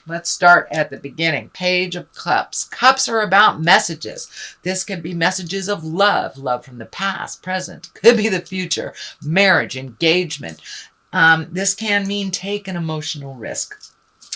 Let's start at the beginning. Page of Cups. Cups are about messages. This could be messages of love, love from the past, present, could be the future, marriage, engagement. This can mean take an emotional risk.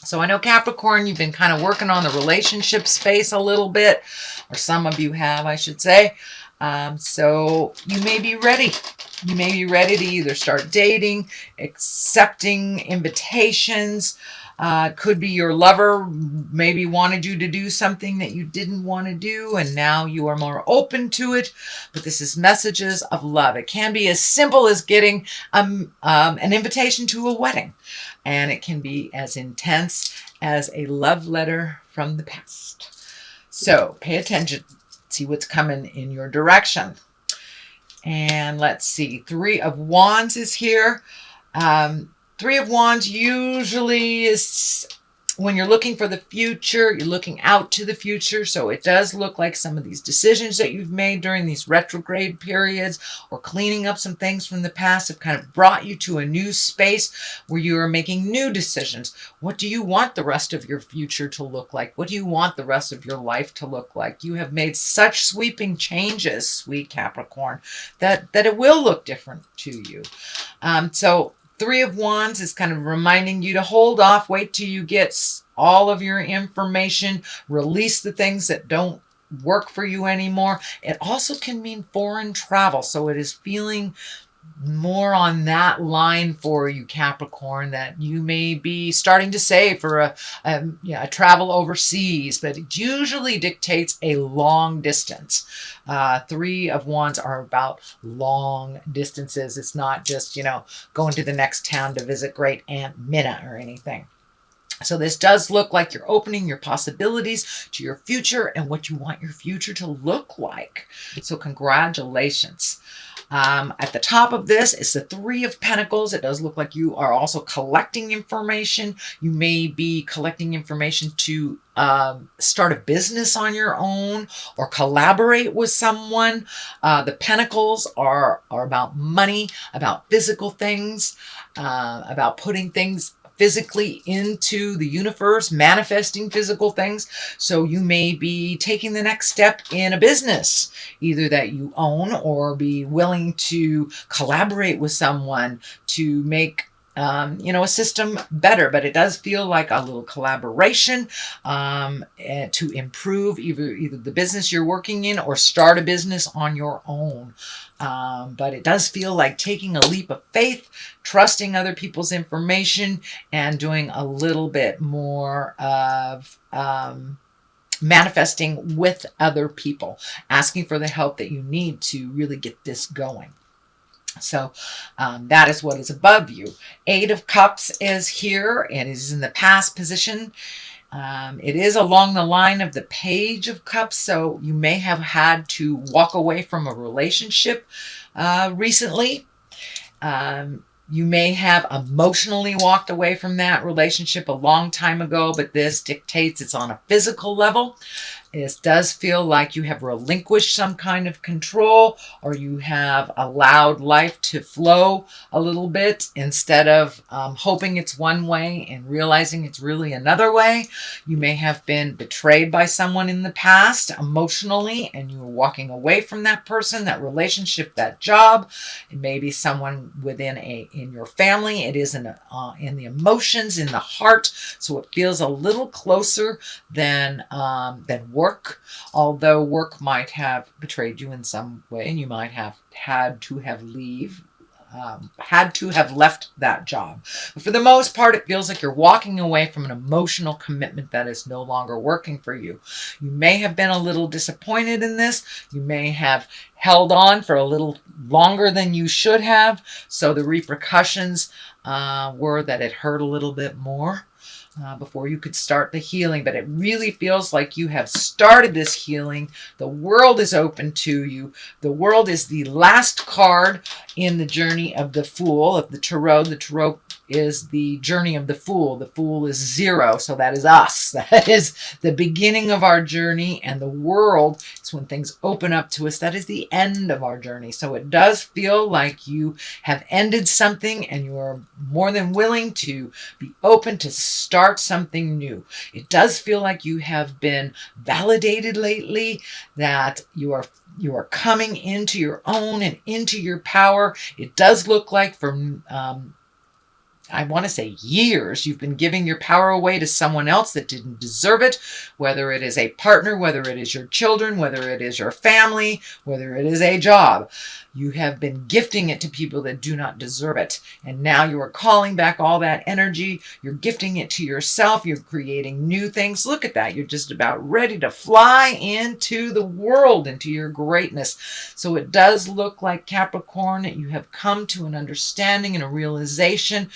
So I know Capricorn, you've been kind of working on the relationship space a little bit, or some of you have, I should say. So you may be ready. You may be ready to either start dating, accepting invitations. Could be your lover maybe wanted you to do something that you didn't want to do, and now you are more open to it. But this is messages of love. It can be as simple as getting an invitation to a wedding, and it can be as intense as a love letter from the past. So pay attention. See what's coming in your direction. And let's see, 3 of Wands is here. 3 of Wands usually is when you're looking for the future, you're looking out to the future. So it does look like some of these decisions that you've made during these retrograde periods or cleaning up some things from the past have kind of brought you to a new space where you are making new decisions. What do you want the rest of your future to look like? What do you want the rest of your life to look like? You have made such sweeping changes, sweet Capricorn, that it will look different to you. So 3 of Wands is kind of reminding you to hold off, wait till you get all of your information, release the things that don't work for you anymore. It also can mean foreign travel. So it is feeling more on that line for you, Capricorn, that you may be starting to save for a travel overseas, but it usually dictates a long distance. 3 of Wands are about long distances. It's not just, going to the next town to visit Great Aunt Minna or anything. So this does look like you're opening your possibilities to your future and what you want your future to look like. So congratulations. At the top of this is the 3 of Pentacles. It does look like you are also collecting information. You may be collecting information to start a business on your own or collaborate with someone. The Pentacles are about money, about physical things, about putting things physically into the universe, manifesting physical things. So you may be taking the next step in a business, either that you own or be willing to collaborate with someone to make a system better. But it does feel like a little collaboration to improve either the business you're working in or start a business on your own. But it does feel like taking a leap of faith, trusting other people's information, and doing a little bit more of manifesting with other people, asking for the help that you need to really get this going. So that is what is above you. 8 of Cups is here and is in the past position. It is along the line of the Page of Cups, so you may have had to walk away from a relationship recently. You may have emotionally walked away from that relationship a long time ago, but this dictates it's on a physical level. It does feel like you have relinquished some kind of control, or you have allowed life to flow a little bit instead of hoping it's one way and realizing it's really another way. You may have been betrayed by someone in the past emotionally, and you were walking away from that person, that relationship, that job. It may be someone in your family. It is in the emotions, in the heart, so it feels a little closer than work, although work might have betrayed you in some way, and you might have had to have left that job. But for the most part, it feels like you're walking away from an emotional commitment that is no longer working for you. You may have been a little disappointed in this. You may have held on for a little longer than you should have. So the repercussions were that it hurt a little bit more before you could start the healing. But it really feels like you have started this healing. The world is open to you. The world is the last card in the journey of the Fool, of the Tarot. The Tarot is the journey of the Fool. The Fool is 0, so that is us. That is the beginning of our journey, and the World is when things open up to us. That is the end of our journey. So it does feel like you have ended something, and you are more than willing to be open to start something new. It does feel like you have been validated lately, that you are coming into your own and into your power. It does look like from I want to say years, you've been giving your power away to someone else that didn't deserve it, whether it is a partner, whether it is your children, whether it is your family, whether it is a job. You have been gifting it to people that do not deserve it. And now you are calling back all that energy. You're gifting it to yourself. You're creating new things. Look at that. You're just about ready to fly into the world, into your greatness. So it does look like, Capricorn, that you have come to an understanding and a realization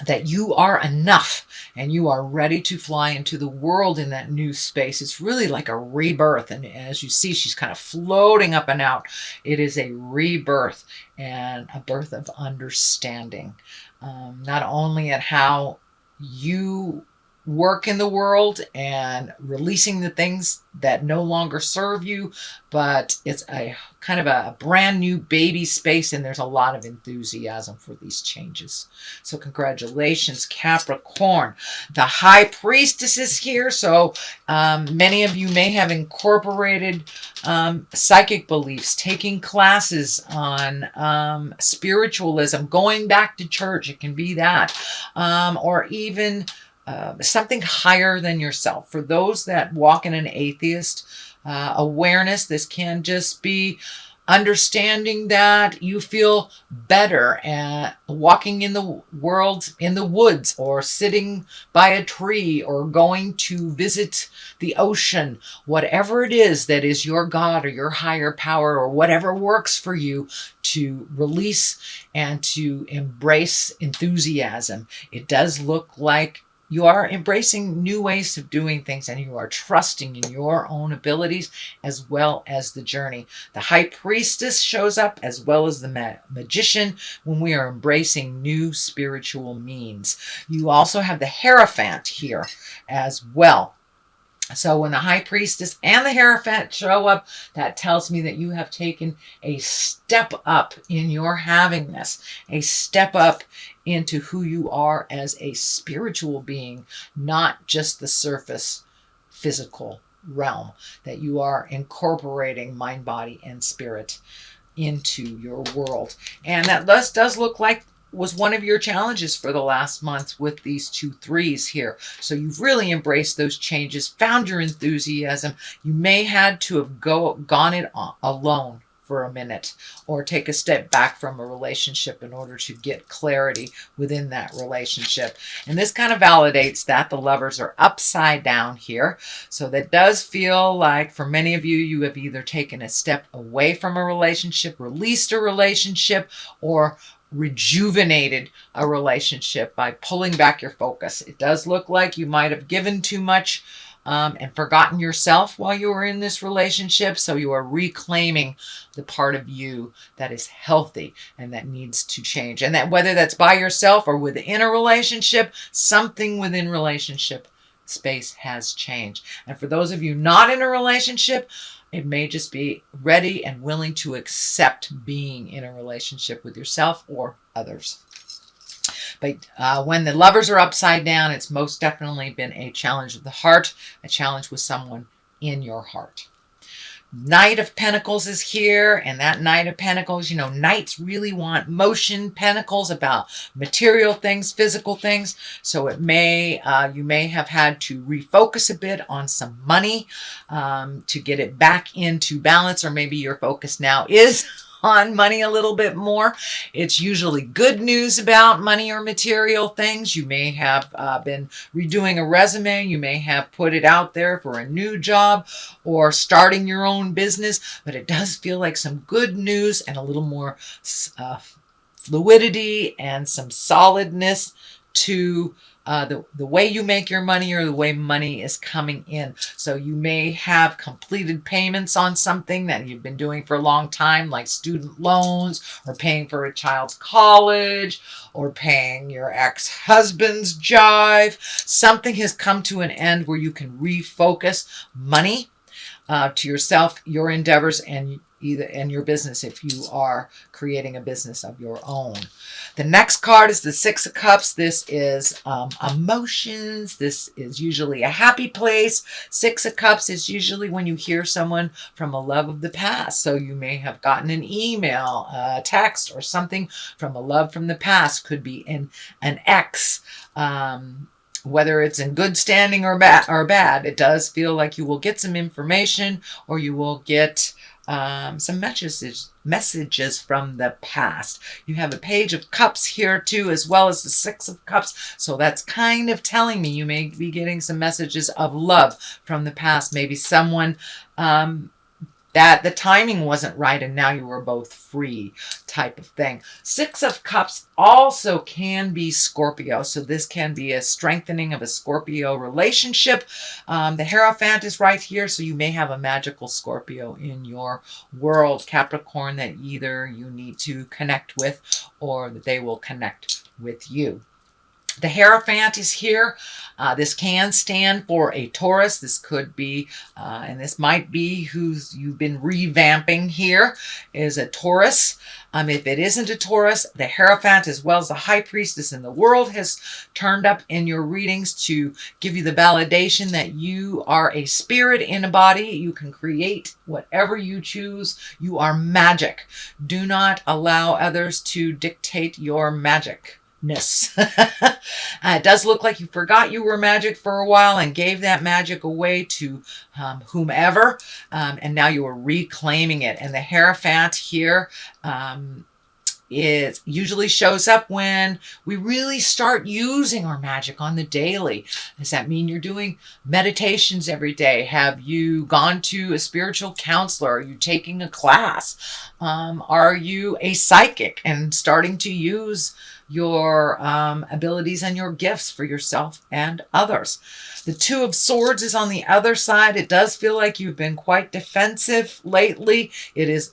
that you are enough, and you are ready to fly into the world in that new space. It's really like a rebirth. And as you see, she's kind of floating up and out. It is a rebirth and a birth of understanding, not only at how you work in the world and releasing the things that no longer serve you, but it's a kind of a brand new baby space, and there's a lot of enthusiasm for these changes. So congratulations, Capricorn. The High Priestess is here, so many of you may have incorporated psychic beliefs, taking classes on spiritualism, going back to church. It can be that, or even something higher than yourself. For those that walk in an atheist awareness, this can just be understanding that you feel better walking in the world, in the woods, or sitting by a tree, or going to visit the ocean. Whatever it is that is your God or your higher power, or whatever works for you, to release and to embrace enthusiasm. It does look like you are embracing new ways of doing things, and you are trusting in your own abilities as well as the journey. The High Priestess shows up, as well as the Magician, when we are embracing new spiritual means. You also have the Hierophant here as well. So when the High Priestess and the Hierophant show up, that tells me that you have taken a step up in your havingness, a step up into who you are as a spiritual being, not just the surface physical realm, that you are incorporating mind, body, and spirit into your world. And that does look like was one of your challenges for the last month with these 2 3s here. So you've really embraced those changes, found your enthusiasm. You may had to have gone it alone for a minute, or take a step back from a relationship in order to get clarity within that relationship. And this kind of validates that the Lovers are upside down here. So that does feel like, for many of you, you have either taken a step away from a relationship, released a relationship, or rejuvenated a relationship by pulling back your focus. It does look like you might have given too much and forgotten yourself while you were in this relationship. So you are reclaiming the part of you that is healthy and that needs to change. And that whether that's by yourself or within a relationship, something within relationship space has changed. And for those of you not in a relationship, it may just be ready and willing to accept being in a relationship with yourself or others. But when the Lovers are upside down, it's most definitely been a challenge of the heart, a challenge with someone in your heart. Knight of Pentacles is here, and that Knight of Pentacles, you know, Knights really want motion. Pentacles about material things, physical things. So it may, you may have had to refocus a bit on some money to get it back into balance, or maybe your focus now is on money a little bit more. It's usually good news about money or material things. You may have been redoing a resume. You may have put it out there for a new job or starting your own business, but it does feel like some good news and a little more fluidity and some solidness to the way you make your money or the way money is coming in. So you may have completed payments on something that you've been doing for a long time, like student loans or paying for a child's college or paying your ex-husband's jive. Something has come to an end where you can refocus money to yourself, your endeavors, and your business if you are creating a business of your own. The next card is the Six of Cups. This is emotions. This is usually a happy place. Six of Cups is usually when you hear someone from a love of the past. So you may have gotten an email, a text, or something from a love from the past. Could be an ex. Whether it's in good standing or bad, it does feel like you will get some information, or you will get some messages from the past. You have a Page of Cups here too, as well as the Six of Cups. So that's kind of telling me you may be getting some messages of love from the past. Maybe someone that the timing wasn't right and now you were both free, type of thing. Six of Cups also can be Scorpio. So this can be a strengthening of a Scorpio relationship. The Hierophant is right here. So you may have a magical Scorpio in your world, Capricorn, that either you need to connect with or that they will connect with you. The Hierophant is here. This can stand for a Taurus. This could be, and this might be who you've been revamping here, is a Taurus. If it isn't a Taurus, the Hierophant, as well as the High Priestess in the world, has turned up in your readings to give you the validation that you are a spirit in a body. You can create whatever you choose. You are magic. Do not allow others to dictate your magic. It does look like you forgot you were magic for a while and gave that magic away to whomever, and now you are reclaiming it. And the Hierophant here it usually shows up when we really start using our magic on the daily. Does that mean you're doing meditations every day? Have you gone to a spiritual counselor? Are you taking a class? Are you a psychic and starting to use your abilities and your gifts for yourself and others? The Two of Swords is on the other side. It does feel like you've been quite defensive lately. It is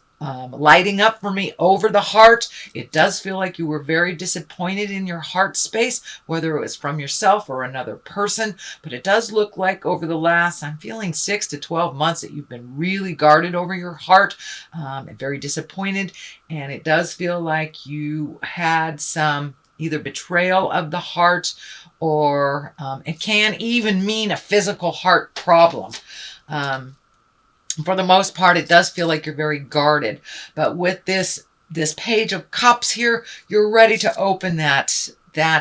lighting up for me over the heart. It does feel like you were very disappointed in your heart space, whether it was from yourself or another person. But it does look like over the last, I'm feeling 6 to 12 months, that you've been really guarded over your heart and very disappointed. And it does feel like you had some either betrayal of the heart, or it can even mean a physical heart problem. For the most part, it does feel like you're very guarded. But with this Page of Cups here, you're ready to open that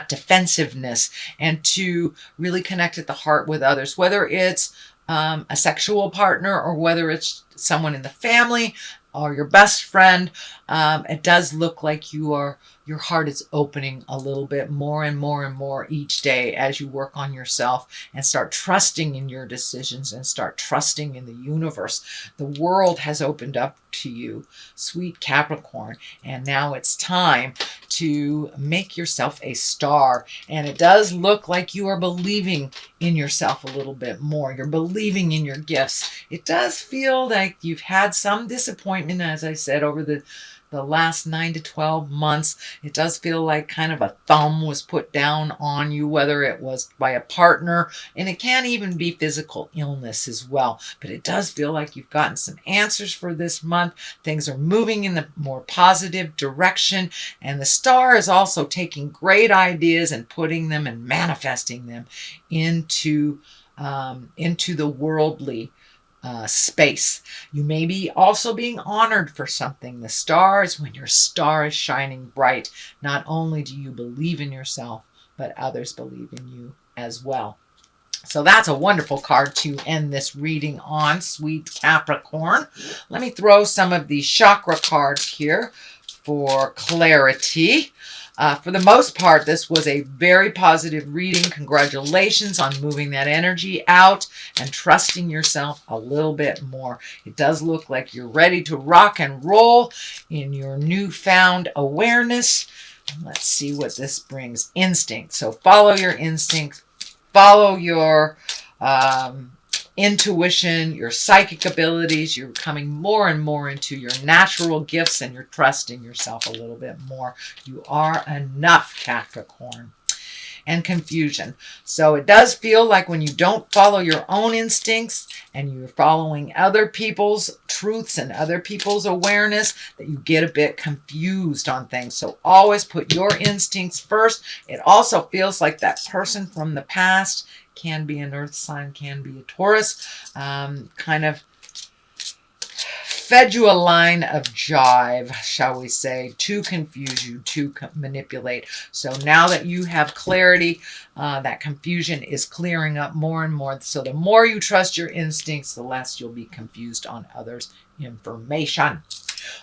defensiveness and to really connect at the heart with others, whether it's a sexual partner or whether it's someone in the family or your best friend. It does look like your heart is opening a little bit more and more and more each day as you work on yourself and start trusting in your decisions and start trusting in the universe. The world has opened up to you, sweet Capricorn, and now it's time to make yourself a star. And it does look like you are believing in yourself a little bit more. You're believing in your gifts. It does feel like you've had some disappointment, as I said, over the last 9 to 12 months. It does feel like kind of a thumb was put down on you, whether it was by a partner, and it can even be physical illness as well. But it does feel like you've gotten some answers for this month. Things are moving in the more positive direction, and the star is also taking great ideas and putting them and manifesting them into the worldly space. You may be also being honored for something. The stars, when your star is shining bright, not only do you believe in yourself, but others believe in you as well. So that's a wonderful card to end this reading on, sweet Capricorn. Let me throw some of the chakra cards here for clarity. For the most part, this was a very positive reading. Congratulations on moving that energy out and trusting yourself a little bit more. It does look like you're ready to rock and roll in your newfound awareness. Let's see what this brings. Instinct. So follow your instinct. Follow your intuition, your psychic abilities. You're coming more and more into your natural gifts, and you're trusting yourself a little bit more. You are enough, Capricorn. And confusion. So it does feel like when you don't follow your own instincts and you're following other people's truths and other people's awareness, that you get a bit confused on things. So always put your instincts first. It also feels like that person from the past, can be an earth sign, can be a Taurus, kind of fed you a line of jive, shall we say, to confuse you, to manipulate. So now that you have clarity, that confusion is clearing up more and more. So the more you trust your instincts, the less you'll be confused on others' information.